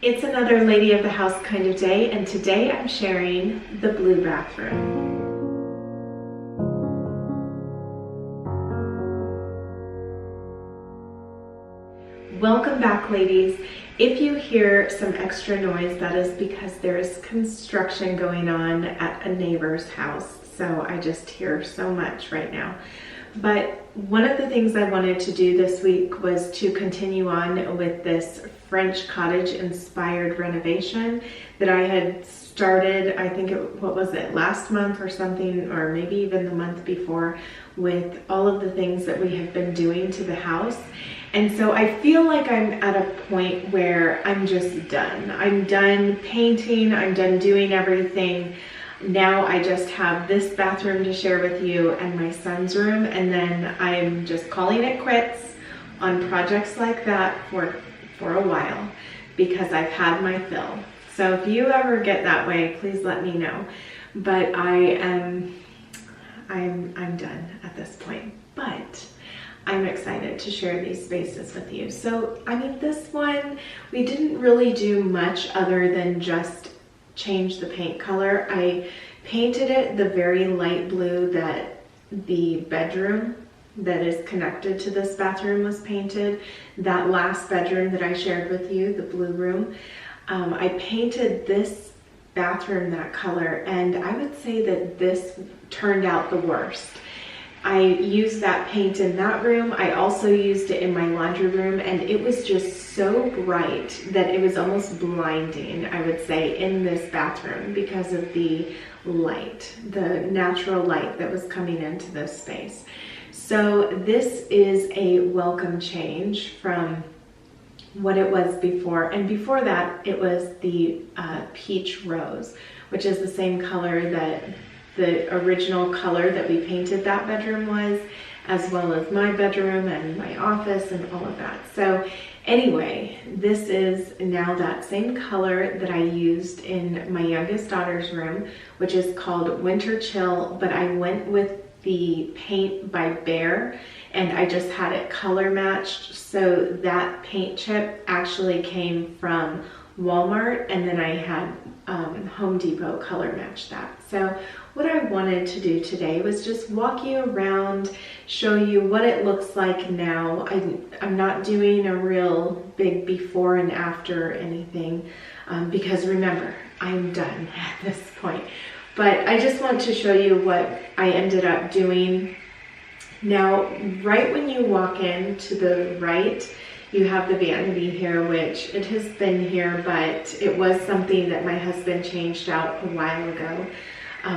It's another lady of the house kind of day, and today I'm sharing the blue bathroom. Welcome back, ladies. If you hear some extra noise, that is because there is construction going on at a neighbor's house. So I just hear so much right now. But one of the things I wanted to do this week was to continue on with this French cottage inspired renovation that I had started, I think what was it, last month or something, or maybe even the month before, with all of the things that we have been doing to the house. And so I feel like I'm at a point where I'm just done. I'm done painting, I'm done doing everything. Now I just have this bathroom to share with you and my son's room, and then I'm just calling it quits on projects like that for a while because I've had my fill. So if you ever get that way, please let me know. But I'm done at this point. But I'm excited to share these spaces with you. So, I mean, this one, we didn't really do much other than just change the paint color. I painted it the very light blue that the bedroom that is connected to this bathroom was painted. That last bedroom that I shared with you, the blue room, I painted this bathroom that color, and I would say that this turned out the worst. I used that paint in that room. I also used it in my laundry room, and it was just so bright that it was almost blinding, I would say, in this bathroom because of the light, the natural light that was coming into this space. So this is a welcome change from what it was before. And before that, it was the peach rose, which is the same color that the original color that we painted that bedroom was, as well as my bedroom and my office and all of that. So anyway, this is now that same color that I used in my youngest daughter's room, which is called Winter Chill, but I went with the paint by Behr, and I just had it color matched. So that paint chip actually came from Walmart, and then I had Home Depot color match that. So what I wanted to do today was just walk you around, show you what it looks like now. I'm not doing a real big before and after anything because remember, I'm done at this point. But I just want to show you what I ended up doing. Now, right when you walk in to the right, you have the vanity here, which it has been here, but it was something that my husband changed out a while ago.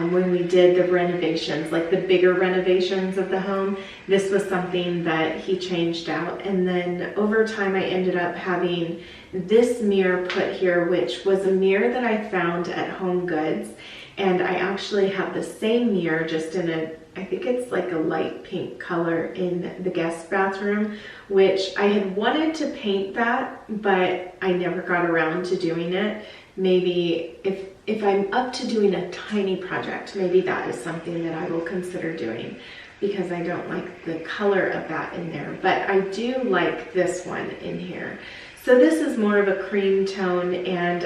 When we did the renovations, like the bigger renovations of the home, this was something that he changed out. And then over time, I ended up having this mirror put here, which was a mirror that I found at Home Goods. And I actually have the same mirror, just in I think it's like a light pink color in the guest bathroom, which I had wanted to paint that, but I never got around to doing it. Maybe if I'm up to doing a tiny project, maybe that is something that I will consider doing, because I don't like the color of that in there. But I do like this one in here. So this is more of a cream tone, and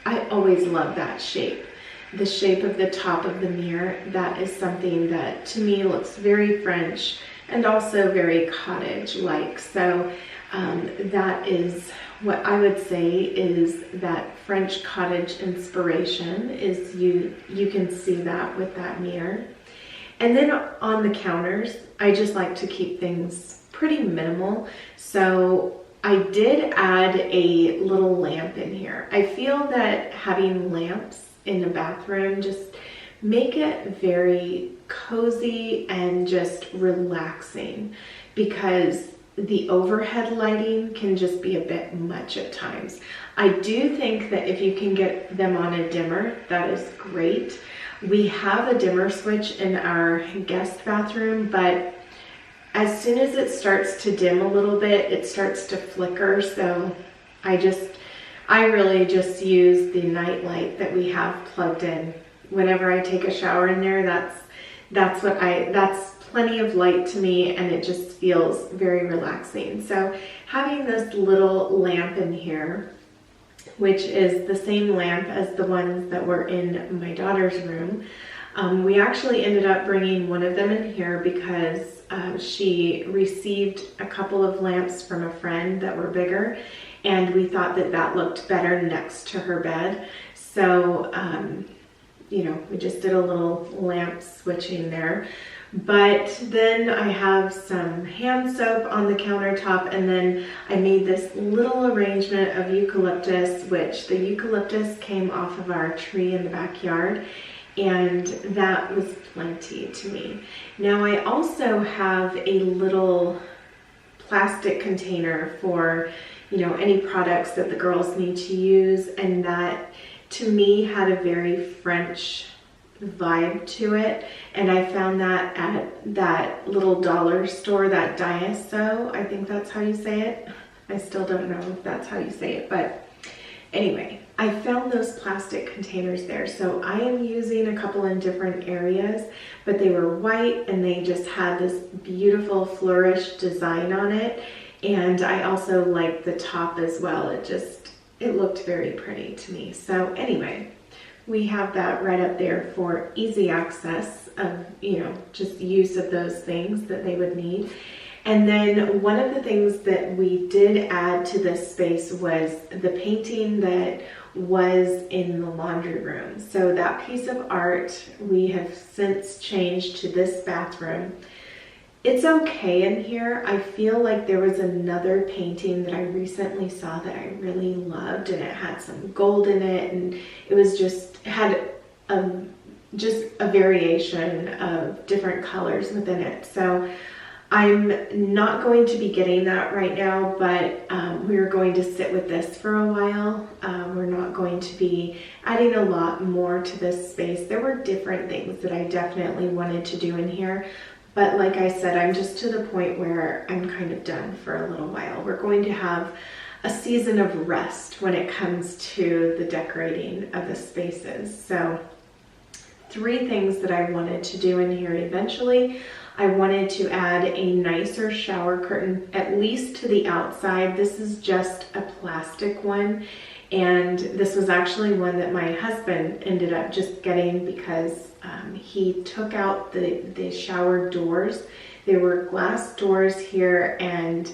I always love that shape. The shape of the top of the mirror, that is something that to me looks very French and also very cottage-like. So that is what I would say is that French cottage inspiration is you can see that with that mirror. And then on the counters, I just like to keep things pretty minimal. So I did add a little lamp in here. I feel that having lamps in the bathroom just make it very cozy and just relaxing, because the overhead lighting can just be a bit much at times. I do think that if you can get them on a dimmer, that is great. We have a dimmer switch in our guest bathroom, but as soon as it starts to dim a little bit, it starts to flicker. So I really just use the night light that we have plugged in. Whenever I take a shower in there, that's plenty of light to me, and it just feels very relaxing. So having this little lamp in here which is the same lamp as the ones that were in my daughter's room. We actually ended up bringing one of them in here because she received a couple of lamps from a friend that were bigger, and we thought that that looked better next to her bed. So, you know, we just did a little lamp switching there. But then I have some hand soap on the countertop, and then I made this little arrangement of eucalyptus, which the eucalyptus came off of our tree in the backyard, and that was plenty to me. Now I also have a little plastic container for, you know, any products that the girls need to use, and that to me had a very French vibe to it, and I found that at that little dollar store, that Daiso, I think that's how you say it. I still don't know if that's how you say it, but anyway, I found those plastic containers there. So I am using a couple in different areas, but they were white and they just had this beautiful flourished design on it. And I also liked the top as well. It looked very pretty to me. So anyway, we have that right up there for easy access of, you know, just use of those things that they would need. And then one of the things that we did add to this space was the painting that was in the laundry room. So that piece of art we have since changed to this bathroom. It's okay in here. I feel like there was another painting that I recently saw that I really loved, and it had some gold in it, and it was just had just a variation of different colors within it. So I'm not going to be getting that right now, but we're going to sit with this for a while. We're not going to be adding a lot more to this space. There were different things that I definitely wanted to do in here, but like I said, I'm just to the point where I'm kind of done for a little while. We're going to have a season of rest when it comes to the decorating of the spaces. So 3 things that I wanted to do in here eventually. I wanted to add a nicer shower curtain, at least to the outside. This is just a plastic one, and this was actually one that my husband ended up just getting because he took out the shower doors. There were glass doors here, and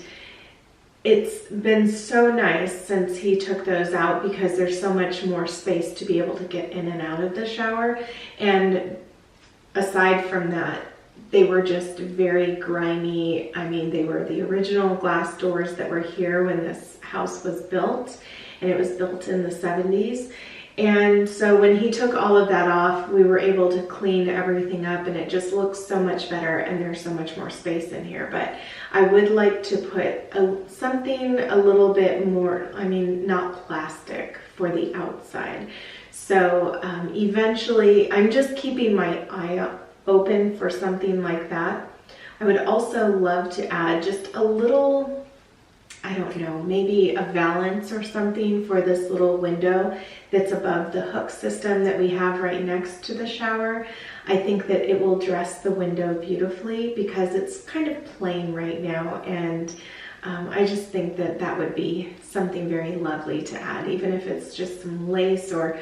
it's been so nice since he took those out because there's so much more space to be able to get in and out of the shower. And aside from that, they were just very grimy. I mean, they were the original glass doors that were here when this house was built, and it was built in the 70s. And so when he took all of that off, we were able to clean everything up, and it just looks so much better, and there's so much more space in here. But I would like to put something a little bit more, I mean, not plastic, for the outside. So eventually, I'm just keeping my eye open for something like that. I would also love to add just a little, I don't know, maybe a valance or something for this little window that's above the hook system that we have right next to the shower. I think that it will dress the window beautifully because it's kind of plain right now, and I just think that that would be something very lovely to add, even if it's just some lace or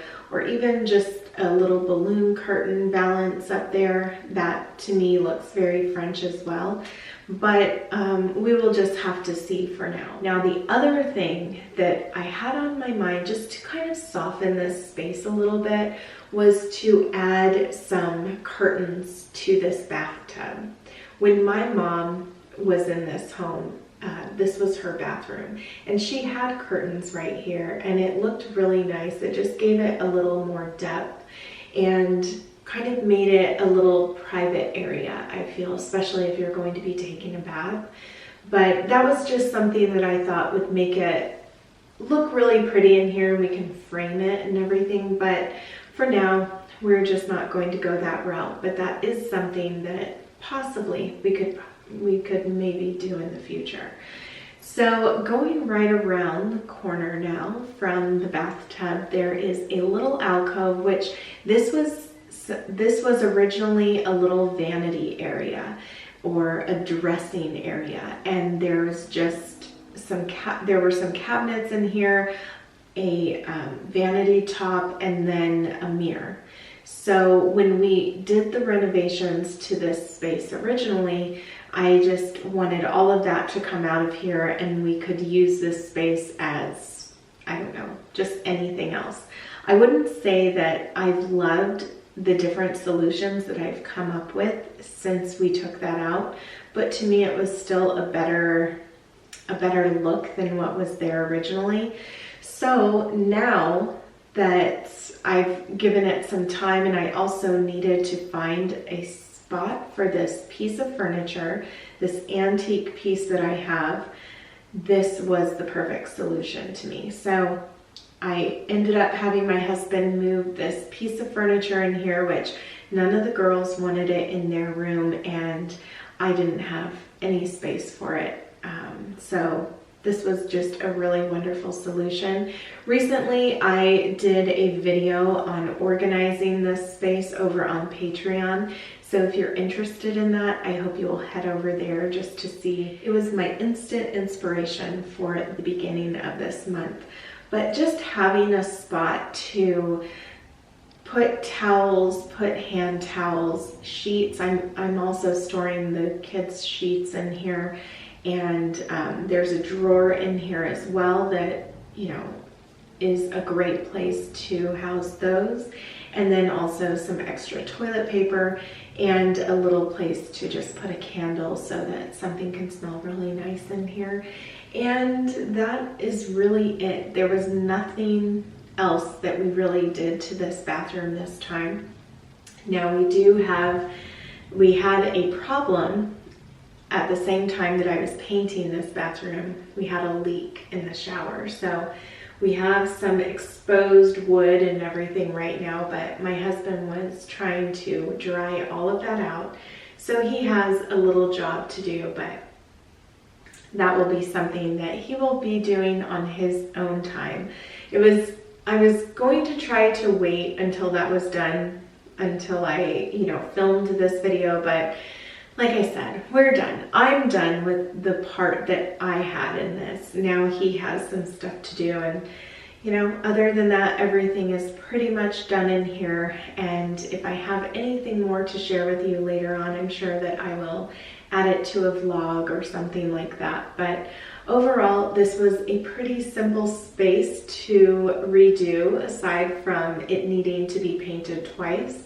even just a little balloon curtain valance up there. That to me looks very French as well. But we will just have to see for now. Now, the other thing that I had on my mind just to kind of soften this space a little bit was to add some curtains to this bathtub. When my mom was in this home, this was her bathroom, and she had curtains right here, and it looked really nice. It just gave it a little more depth and kind of made it a little private area, I feel, especially if you're going to be taking a bath. But that was just something that I thought would make it look really pretty in here. We can frame it and everything, but for now, we're just not going to go that route. But that is something that possibly we could maybe do in the future. So going right around the corner now from the bathtub, there is a little alcove, which this was originally a little vanity area or a dressing area, and there's just there were some cabinets in here. a vanity top and then a mirror. So when we did the renovations to this space originally, I just wanted all of that to come out of here and we could use this space as, I don't know, just anything else. I wouldn't say that I've loved the different solutions that I've come up with since we took that out, but to me it was still a better look than what was there originally. So now that I've given it some time, and I also needed to find a spot for this piece of furniture, this antique piece that I have, this was the perfect solution to me. So I ended up having my husband move this piece of furniture in here, which none of the girls wanted it in their room, and I didn't have any space for it. So this was just a really wonderful solution. Recently, I did a video on organizing this space over on Patreon. So if you're interested in that, I hope you'll head over there just to see. It was my instant inspiration for the beginning of this month. But just having a spot to put towels, put hand towels, sheets. I'm also storing the kids' sheets in here. And there's a drawer in here as well that, you know, is a great place to house those. And then also some extra toilet paper and a little place to just put a candle so that something can smell really nice in here. And that is really it. There was nothing else that we really did to this bathroom this time. Now we had a problem. At the same time that I was painting this bathroom, we had a leak in the shower. So we have some exposed wood and everything right now, but my husband was trying to dry all of that out. So he has a little job to do, but that will be something that he will be doing on his own time. I was going to try to wait until that was done, until I, filmed this video, but like I said, we're done. I'm done with the part that I had in this. Now he has some stuff to do, and other than that, everything is pretty much done in here. And if I have anything more to share with you later on, I'm sure that I will add it to a vlog or something like that. But overall, this was a pretty simple space to redo, aside from it needing to be painted twice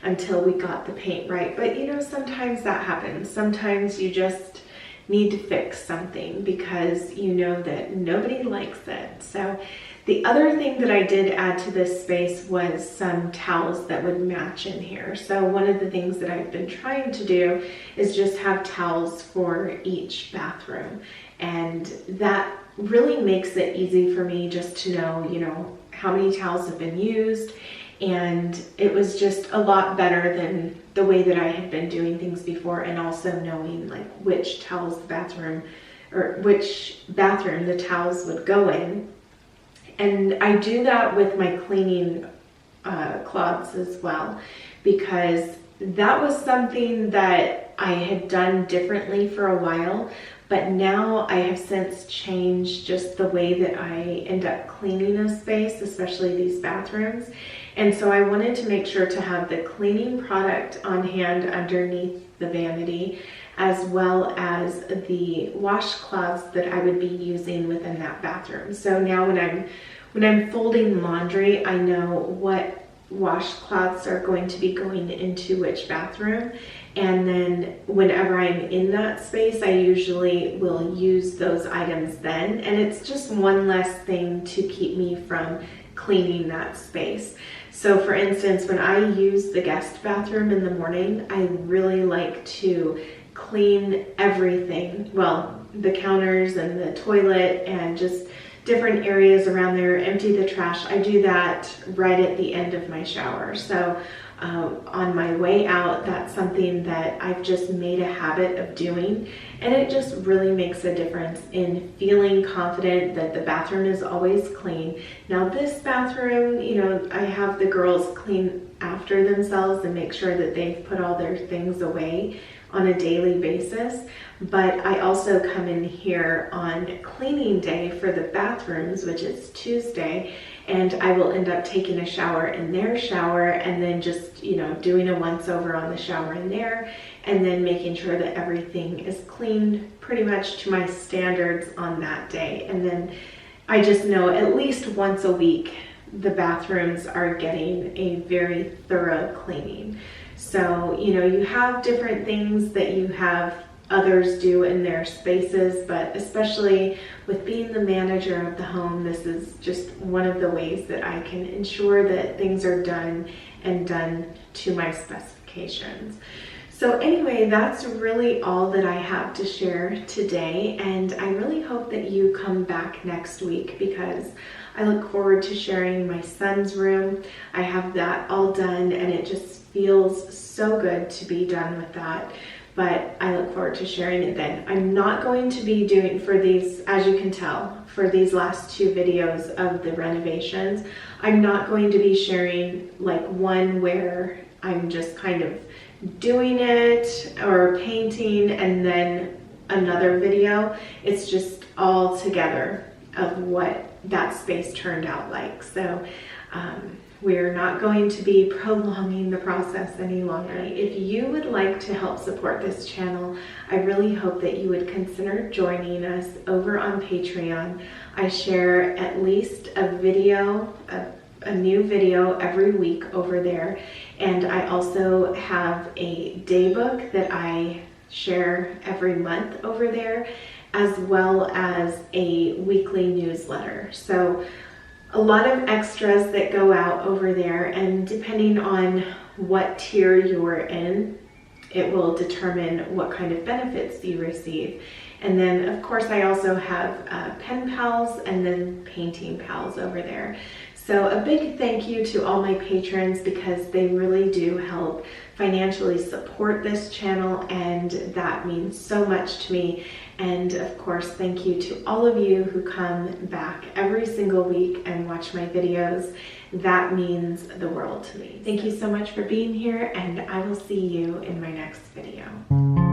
until we got the paint right. But sometimes that happens. Sometimes you just need to fix something because you know that nobody likes it. So the other thing that I did add to this space was some towels that would match in here. So one of the things that I've been trying to do is just have towels for each bathroom. And that really makes it easy for me just to know, how many towels have been used. And it was just a lot better than the way that I had been doing things before, and also knowing like which towels which bathroom the towels would go in. And I do that with my cleaning cloths as well, because that was something that I had done differently for a while, but now I have since changed just the way that I end up cleaning a space, especially these bathrooms. And so I wanted to make sure to have the cleaning product on hand underneath the vanity, as well as the washcloths that I would be using within that bathroom. So now when I'm folding laundry, I know what washcloths are going to be going into which bathroom. And then whenever I'm in that space, I usually will use those items then. And it's just one less thing to keep me from cleaning that space. So for instance, when I use the guest bathroom in the morning, I really like to clean everything. Well, the counters and the toilet and just different areas around there, empty the trash. I do that right at the end of my shower. So on my way out. That's something that I've just made a habit of doing, and it just really makes a difference in feeling confident that the bathroom is always clean. Now this bathroom, you know, I have the girls clean after themselves and make sure that they've put all their things away on a daily basis, but I also come in here on cleaning day for the bathrooms, which is Tuesday, and I will end up taking a shower in their shower and then just, you know, doing a once over on the shower in there, and then making sure that everything is cleaned pretty much to my standards on that day. And then I just know at least once a week the bathrooms are getting a very thorough cleaning. So, you know, you have different things that you have others do in their spaces, but especially with being the manager of the home, this is just one of the ways that I can ensure that things are done and done to my specifications. So anyway, that's really all that I have to share today, and I really hope that you come back next week because I look forward to sharing my son's room. I have that all done and it just feels so good to be done with that, but I look forward to sharing it then. I'm not going to be doing for these, as you can tell, for these last two videos of the renovations, I'm not going to be sharing like one where I'm just kind of doing it or painting and then another video. It's just all together of what that space turned out like. So we're not going to be prolonging the process any longer. If you would like to help support this channel, I really hope that you would consider joining us over on Patreon. I share at least a video, a new video every week over there. And I also have a day book that I share every month over there, as well as a weekly newsletter. So a lot of extras that go out over there, and depending on what tier you're in, it will determine what kind of benefits you receive. And then of course I also have pen pals and then painting pals over there. So a big thank you to all my patrons because they really do help financially support this channel, and that means so much to me. And of course, thank you to all of you who come back every single week and watch my videos. That means the world to me. Thank you so much for being here, and I will see you in my next video.